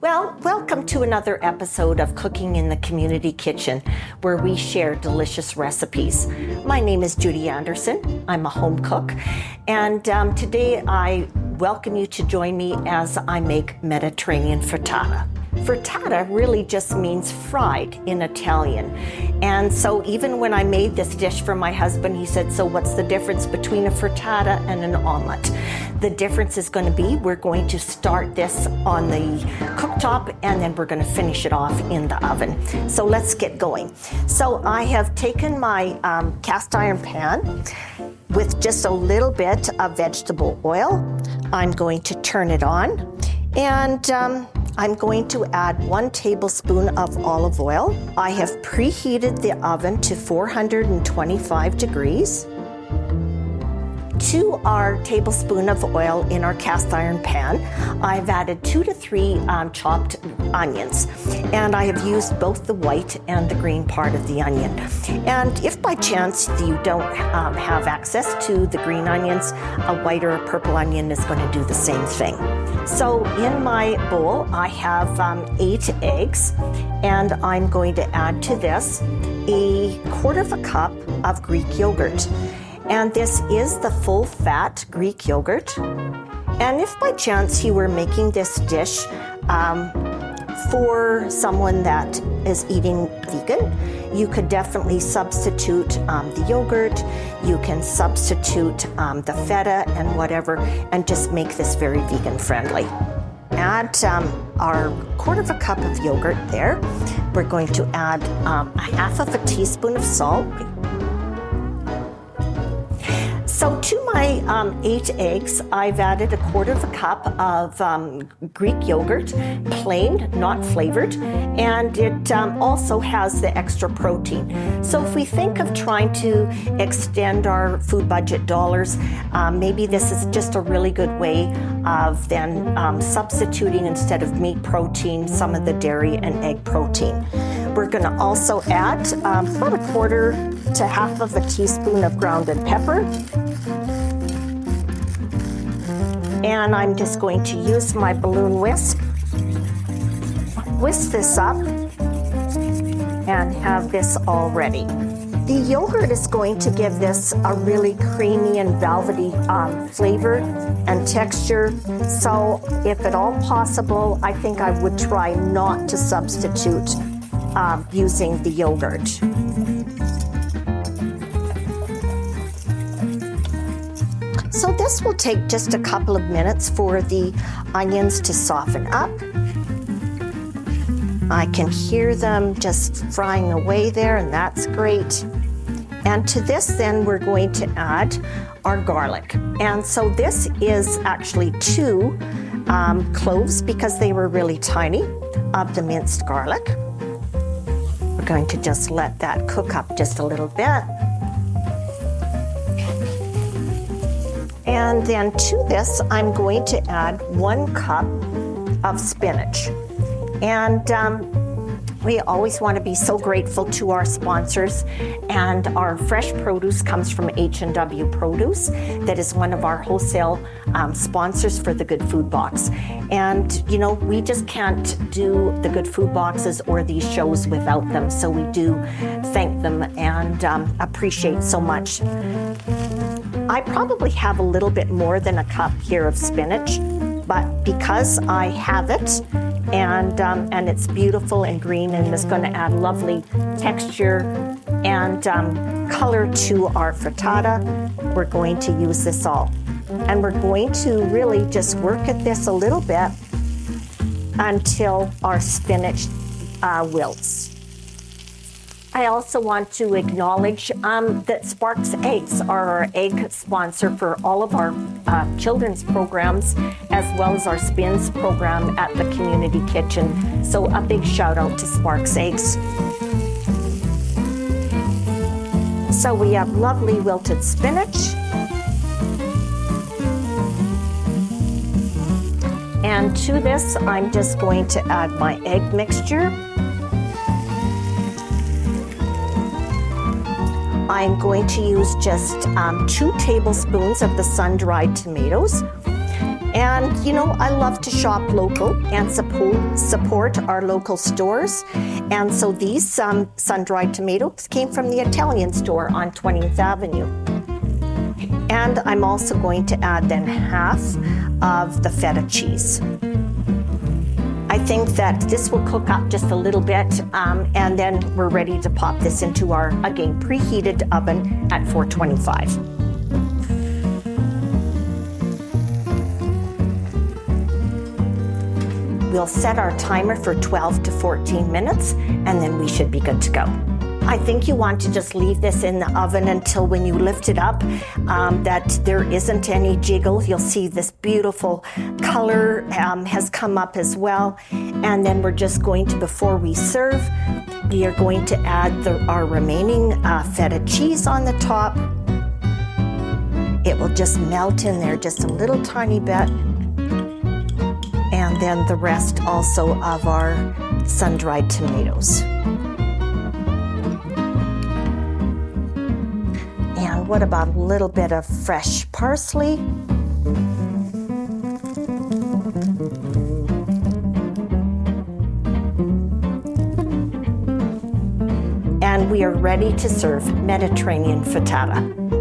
Well, welcome to another episode of Cooking in the Community Kitchen, where we share delicious recipes. My name is Judy Anderson. I'm a home cook, and today I welcome you to join me as I make Mediterranean frittata. Frittata really just means fried in Italian. And so even when I made this dish for my husband, he said, so what's the difference between a frittata and an omelet? The difference is going to be we're going to start this on the cooktop and then we're going to finish it off in the oven. So let's get going. So I have taken my cast iron pan with just a little bit of vegetable oil. I'm going to turn it on and I'm going to add 1 tablespoon of olive oil. I have preheated the oven to 425 degrees. To our tablespoon of oil in our cast iron pan, I've added 2 to 3 chopped onions, and I have used both the white and the green part of the onion. And if by chance you don't have access to the green onions, a white or a purple onion is going to do the same thing. So in my bowl, I have 8 eggs, and I'm going to add to this a 1/4 cup of Greek yogurt. And this is the full-fat Greek yogurt. And if by chance you were making this dish for someone that is eating vegan, you could definitely substitute the yogurt. You can substitute the feta and whatever, and just make this very vegan-friendly. Add our 1/4 cup of yogurt there. We're going to add a 1/2 teaspoon of salt. So to my 8 eggs, I've added a 1/4 cup of Greek yogurt, plain, not flavored, and it also has the extra protein. So if we think of trying to extend our food budget dollars, maybe this is just a really good way of then substituting, instead of meat protein, some of the dairy and egg protein. We're going to also add about a 1/4 to 1/2 teaspoon of grounded pepper. And I'm just going to use my balloon whisk this up, and have this all ready. The yogurt is going to give this a really creamy and velvety flavor and texture. So if at all possible, I think I would try not to substitute using the yogurt. So this will take just a couple of minutes for the onions to soften up. I can hear them just frying away there, and that's great. And to this then we're going to add our garlic. And so this is actually 2 cloves, because they were really tiny, of the minced garlic. We're going to just let that cook up just a little bit. And then to this, I'm going to add 1 cup of spinach. And we always want to be so grateful to our sponsors. And our fresh produce comes from H&W Produce. That is one of our wholesale sponsors for the Good Food Box. And, you know, we just can't do the Good Food Boxes or these shows without them. So we do thank them and appreciate so much. I probably have a little bit more than a cup here of spinach, but because I have it and it's beautiful and green and it's going to add lovely texture and color to our frittata, we're going to use this all. And we're going to really just work at this a little bit until our spinach wilts. I also want to acknowledge that Sparks Eggs are our egg sponsor for all of our children's programs, as well as our Spins program at the Community Kitchen. So a big shout out to Sparks Eggs. So we have lovely wilted spinach. And to this, I'm just going to add my egg mixture. I'm going to use just 2 tablespoons of the sun-dried tomatoes. And you know, I love to shop local and support our local stores. And so these sun-dried tomatoes came from the Italian store on 20th Avenue. And I'm also going to add then half of the feta cheese. I think that this will cook up just a little bit, and then we're ready to pop this into our, again, preheated oven at 425. We'll set our timer for 12 to 14 minutes, and then we should be good to go. I think you want to just leave this in the oven until when you lift it up, that there isn't any jiggle. You'll see this beautiful color has come up as well. And then we're just going to, before we serve, we are going to add our remaining feta cheese on the top. It will just melt in there just a little tiny bit. And then the rest also of our sun-dried tomatoes. And what about a little bit of fresh parsley? And we are ready to serve Mediterranean frittata.